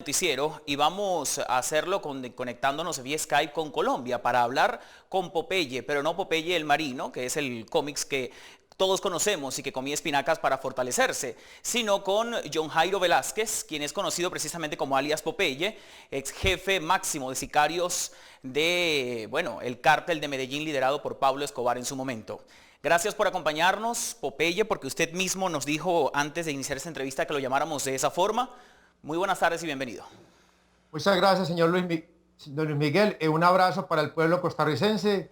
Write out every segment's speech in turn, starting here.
Noticiero y vamos a hacerlo conectándonos vía Skype con Colombia para hablar con Popeye, pero no Popeye el marino, que es el cómics que todos conocemos y que comía espinacas para fortalecerse, sino con John Jairo Velázquez, quien es conocido precisamente como alias Popeye, ex jefe máximo de sicarios de, bueno, el cártel de Medellín liderado por Pablo Escobar en su momento. Gracias por acompañarnos, Popeye, porque usted mismo nos dijo antes de iniciar esta entrevista que lo llamáramos de esa forma. Muy buenas tardes y bienvenido. Muchas gracias, señor don Luis Miguel. Un abrazo para el pueblo costarricense.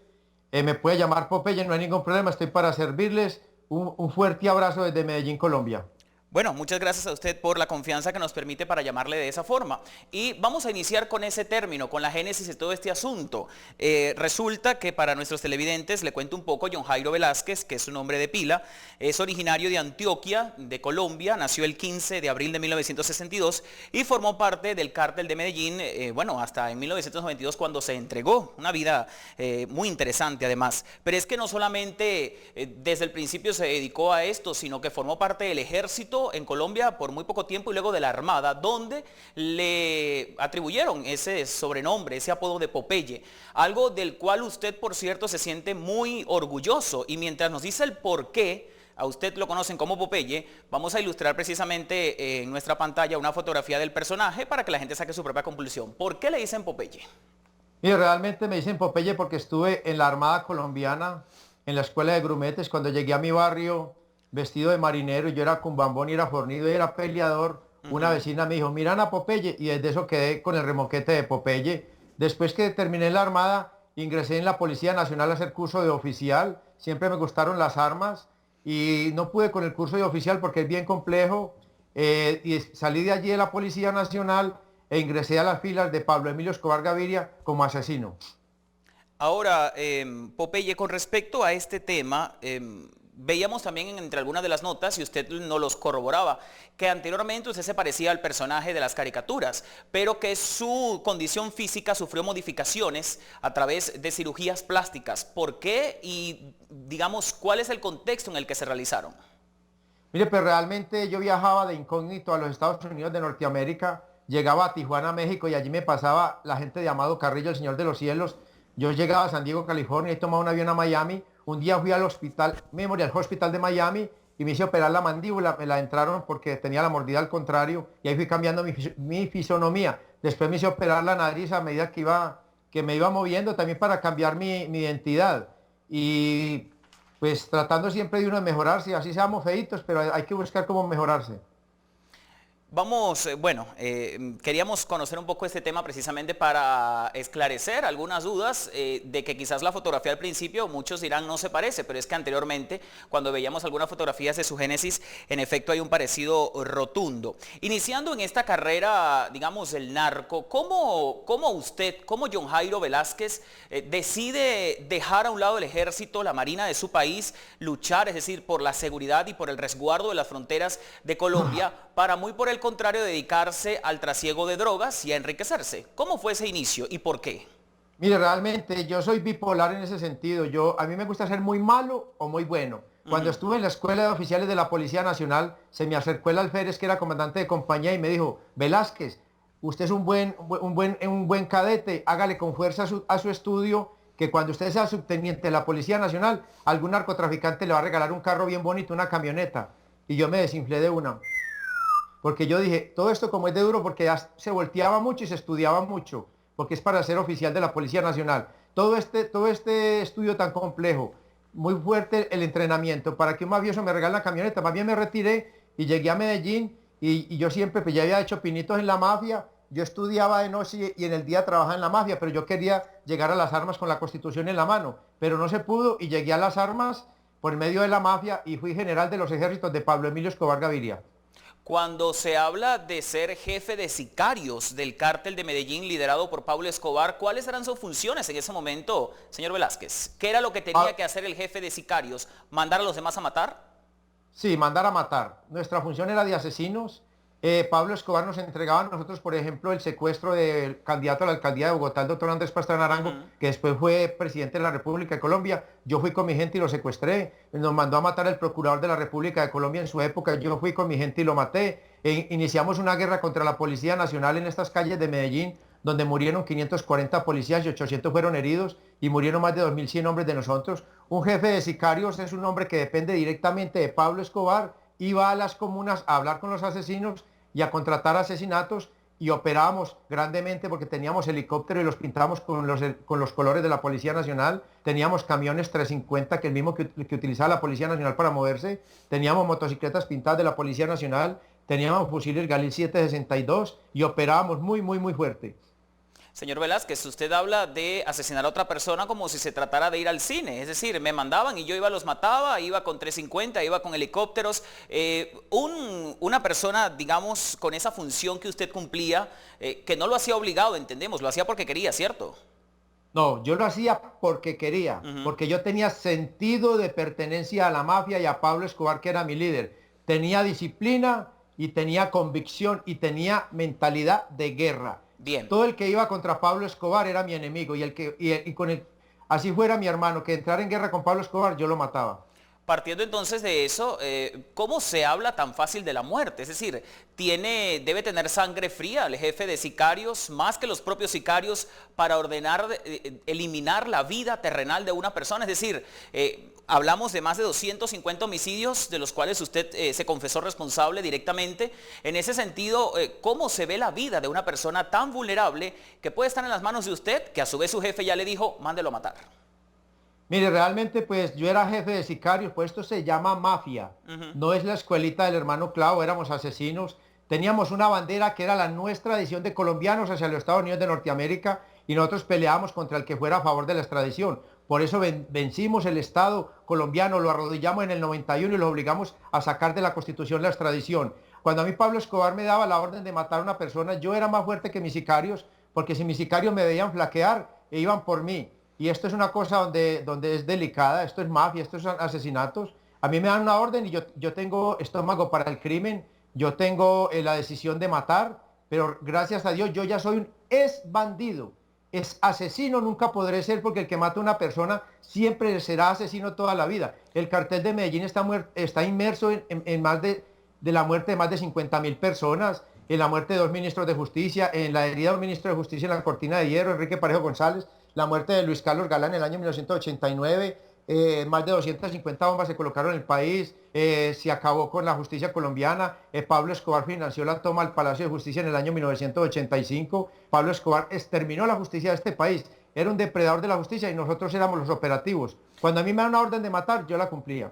Me puede llamar Popeye, no hay ningún problema, estoy para servirles. Un fuerte abrazo desde Medellín, Colombia. Bueno, muchas gracias a usted por la confianza que nos permite para llamarle de esa forma. Y vamos a iniciar con ese término, con la génesis de todo este asunto. Resulta que para nuestros televidentes, le cuento un poco, John Jairo Velázquez, que es su nombre de pila, es originario de Antioquia, de Colombia, nació el 15 de abril de 1962 y formó parte del cártel de Medellín, bueno, hasta en 1992 cuando se entregó, una vida muy interesante además. Pero es que no solamente desde el principio se dedicó a esto, sino que formó parte del ejército en Colombia por muy poco tiempo y luego de la Armada, donde le atribuyeron ese sobrenombre, ese apodo de Popeye, algo del cual usted, por cierto, se siente muy orgulloso. Y mientras nos dice el por qué a usted lo conocen como Popeye, vamos a ilustrar precisamente en nuestra pantalla una fotografía del personaje para que la gente saque su propia conclusión. ¿Por qué le dicen Popeye? Mire, realmente me dicen Popeye porque estuve en la Armada colombiana, en la escuela de grumetes. Cuando llegué a mi barrio vestido de marinero, yo era cumbambón y era fornido y era peleador, una vecina me dijo, miran a Popeye, y desde eso quedé con el remoquete de Popeye. Después que terminé la Armada, ingresé en la Policía Nacional a hacer curso de oficial. Siempre me gustaron las armas y no pude con el curso de oficial porque es bien complejo, y salí de allí de la Policía Nacional e ingresé a las filas de Pablo Emilio Escobar Gaviria como asesino. Ahora, Popeye, con respecto a este tema, veíamos también entre algunas de las notas, y usted nos los corroboraba, que anteriormente usted se parecía al personaje de las caricaturas, pero que su condición física sufrió modificaciones a través de cirugías plásticas. ¿Por qué? Y, digamos, ¿cuál es el contexto en el que se realizaron? Mire, pues realmente yo viajaba de incógnito a los Estados Unidos de Norteamérica, llegaba a Tijuana, México, y allí me pasaba la gente de Amado Carrillo, el Señor de los Cielos. Yo llegaba a San Diego, California, y tomaba un avión a Miami. Un día fui al hospital, Memorial Hospital de Miami, y me hice operar la mandíbula. Me la entraron porque tenía la mordida al contrario, y ahí fui cambiando mi fisonomía. Después me hice operar la nariz a medida que me iba moviendo, también para cambiar mi identidad. Y pues tratando siempre de uno de mejorarse, así seamos feitos, pero hay que buscar cómo mejorarse. Vamos, bueno, queríamos conocer un poco este tema precisamente para esclarecer algunas dudas de que quizás la fotografía al principio muchos dirán no se parece, pero es que anteriormente cuando veíamos algunas fotografías de su génesis, en efecto hay un parecido rotundo. Iniciando en esta carrera, digamos, el narco, ¿cómo usted, cómo John Jairo Velázquez decide dejar a un lado el ejército, la marina de su país, luchar, es decir, por la seguridad y por el resguardo de las fronteras de Colombia, para muy por el contrario dedicarse al trasiego de drogas y a enriquecerse? ¿Cómo fue ese inicio y por qué? Mire, realmente yo soy bipolar en ese sentido. A mí me gusta ser muy malo o muy bueno. Cuando estuve en la escuela de oficiales de la Policía Nacional, se me acercó el alférez, que era comandante de compañía, y me dijo, Velázquez, usted es un buen cadete, hágale con fuerza a su estudio, que cuando usted sea subteniente de la Policía Nacional, algún narcotraficante le va a regalar un carro bien bonito, una camioneta. Y yo me desinflé de una. Porque yo dije, todo esto como es de duro, porque ya se volteaba mucho y se estudiaba mucho, porque es para ser oficial de la Policía Nacional. Todo este estudio tan complejo, muy fuerte el entrenamiento, para que un mafioso me regale la camioneta. Más bien me retiré y llegué a Medellín, y yo siempre, pues ya había hecho pinitos en la mafia. Yo estudiaba de noche y en el día trabajaba en la mafia, pero yo quería llegar a las armas con la Constitución en la mano, pero no se pudo, y llegué a las armas por medio de la mafia y fui general de los ejércitos de Pablo Emilio Escobar Gaviria. Cuando se habla de ser jefe de sicarios del cártel de Medellín liderado por Pablo Escobar, ¿cuáles eran sus funciones en ese momento, señor Velázquez? ¿Qué era lo que tenía que hacer el jefe de sicarios? ¿Mandar a los demás a matar? Sí, mandar a matar. Nuestra función era de asesinos. Pablo Escobar nos entregaba a nosotros, por ejemplo, el secuestro del candidato a la alcaldía de Bogotá, el doctor Andrés Pastrana Arango, que después fue presidente de la República de Colombia. Yo fui con mi gente y lo secuestré. Nos mandó a matar el procurador de la República de Colombia en su época. Yo fui con mi gente y lo maté. iniciamos una guerra contra la Policía Nacional en estas calles de Medellín, donde murieron 540 policías y 800 fueron heridos y murieron más de 2.100 hombres de nosotros. Un jefe de sicarios es un hombre que depende directamente de Pablo Escobar, iba a las comunas a hablar con los asesinos y a contratar asesinatos y operábamos grandemente porque teníamos helicóptero y los pintábamos con los colores de la Policía Nacional, teníamos camiones 350 que es el mismo que utilizaba la Policía Nacional para moverse, teníamos motocicletas pintadas de la Policía Nacional, teníamos fusiles Galil 762 y operábamos muy fuerte. Señor Velázquez, usted habla de asesinar a otra persona como si se tratara de ir al cine. Es decir, me mandaban y yo iba, los mataba, iba con 350, iba con helicópteros. Una persona, digamos, con esa función que usted cumplía, que no lo hacía obligado, entendemos, lo hacía porque quería, ¿cierto? No, yo lo hacía porque quería, porque yo tenía sentido de pertenencia a la mafia y a Pablo Escobar, que era mi líder. Tenía disciplina y tenía convicción y tenía mentalidad de guerra. Bien. Todo el que iba contra Pablo Escobar era mi enemigo así fuera mi hermano, que entrara en guerra con Pablo Escobar, yo lo mataba. Partiendo entonces de eso, ¿cómo se habla tan fácil de la muerte? Es decir, debe tener sangre fría el jefe de sicarios, más que los propios sicarios, para ordenar eliminar la vida terrenal de una persona. Es decir, hablamos de más de 250 homicidios, de los cuales usted se confesó responsable directamente. En ese sentido, ¿cómo se ve la vida de una persona tan vulnerable que puede estar en las manos de usted, que a su vez su jefe ya le dijo, mándelo a matar? Mire, realmente pues yo era jefe de sicarios, pues esto se llama mafia. No es la escuelita del hermano Clavo, éramos asesinos. Teníamos una bandera que era la nuestra tradición de colombianos hacia los Estados Unidos de Norteamérica y nosotros peleábamos contra el que fuera a favor de la extradición. Por eso vencimos el Estado colombiano, lo arrodillamos en el 91 y lo obligamos a sacar de la Constitución la extradición. Cuando a mí Pablo Escobar me daba la orden de matar a una persona, yo era más fuerte que mis sicarios, porque si mis sicarios me veían flaquear, iban por mí. Y esto es una cosa donde es delicada, esto es mafia, esto es asesinatos. A mí me dan una orden y yo tengo estómago para el crimen, yo tengo la decisión de matar, pero gracias a Dios yo ya soy un bandido. Es asesino, nunca podré ser porque el que mata a una persona siempre será asesino toda la vida. El cartel de Medellín está inmerso en más de la muerte de más de 50.000 personas, en la muerte de 2 ministros de justicia, en la herida de un ministro de justicia en la cortina de hierro, Enrique Parejo González, la muerte de Luis Carlos Galán en el año 1989, más de 250 bombas se colocaron en el país, se acabó con la justicia colombiana, Pablo Escobar financió la toma al Palacio de Justicia en el año 1985, Pablo Escobar exterminó la justicia de este país, era un depredador de la justicia y nosotros éramos los operativos. Cuando a mí me dan una orden de matar, yo la cumplía.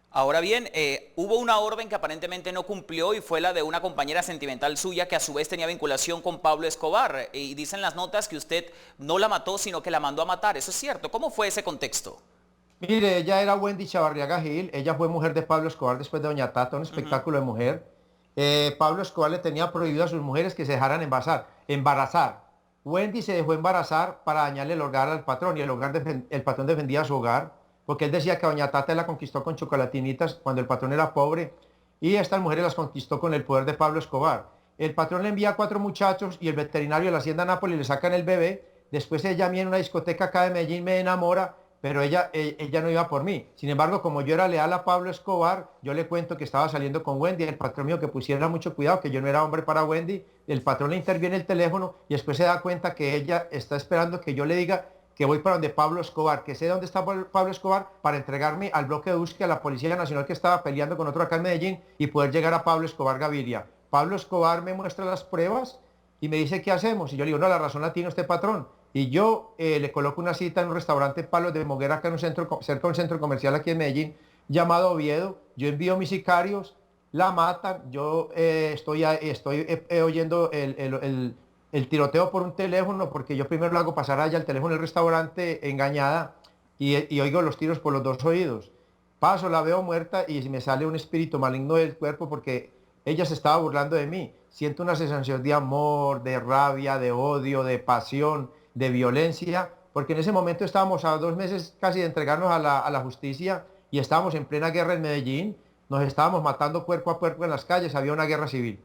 Ahora bien, hubo una orden que aparentemente no cumplió y fue la de una compañera sentimental suya que a su vez tenía vinculación con Pablo Escobar. Y dicen las notas que usted no la mató, sino que la mandó a matar. ¿Eso es cierto? ¿Cómo fue ese contexto? Mire, ella era Wendy Chavarriaga Gil, ella fue mujer de Pablo Escobar después de Doña Tata, un espectáculo de mujer. Pablo Escobar le tenía prohibido a sus mujeres que se dejaran embarazar. Wendy se dejó embarazar para dañarle el hogar al patrón y el patrón defendía su hogar, porque él decía que Doña Tata la conquistó con chocolatinitas cuando el patrón era pobre y estas mujeres las conquistó con el poder de Pablo Escobar. El patrón le envía 4 muchachos y el veterinario de la hacienda Nápoles le sacan el bebé. Después ella a mí en una discoteca acá de Medellín me enamora, pero ella no iba por mí. Sin embargo, como yo era leal a Pablo Escobar, yo le cuento que estaba saliendo con Wendy. El patrón mío que pusiera mucho cuidado, que yo no era hombre para Wendy. El patrón le interviene el teléfono y después se da cuenta que ella está esperando que yo le diga que voy para donde Pablo Escobar, que sé dónde está Pablo Escobar para entregarme al bloque de búsqueda a la Policía Nacional que estaba peleando con otro acá en Medellín y poder llegar a Pablo Escobar Gaviria. Pablo Escobar me muestra las pruebas y me dice, ¿qué hacemos? Y yo le digo, no, la razón la tiene usted, patrón. Y yo le coloco una cita en un restaurante Palos de Moguera, acá en un centro, cerca de un centro comercial aquí en Medellín, llamado Oviedo. Yo envío a mis sicarios, la matan, yo estoy oyendo el tiroteo por un teléfono, porque yo primero lo hago pasar allá el teléfono del restaurante engañada y oigo los tiros por los 2 oídos. Paso, la veo muerta y me sale un espíritu maligno del cuerpo porque ella se estaba burlando de mí. Siento una sensación de amor, de rabia, de odio, de pasión, de violencia, porque en ese momento estábamos a 2 meses casi de entregarnos a la justicia y estábamos en plena guerra en Medellín, nos estábamos matando cuerpo a cuerpo en las calles, había una guerra civil.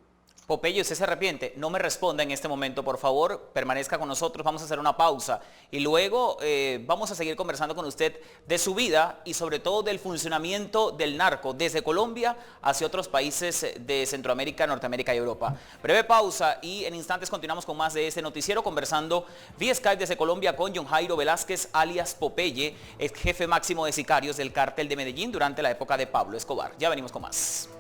Popeye, ¿usted se arrepiente? No me responda en este momento, por favor, permanezca con nosotros, vamos a hacer una pausa y luego vamos a seguir conversando con usted de su vida y sobre todo del funcionamiento del narco desde Colombia hacia otros países de Centroamérica, Norteamérica y Europa. Breve pausa y en instantes continuamos con más de este noticiero conversando vía Skype desde Colombia con John Jairo Velázquez, alias Popeye, ex jefe máximo de sicarios del cártel de Medellín durante la época de Pablo Escobar. Ya venimos con más.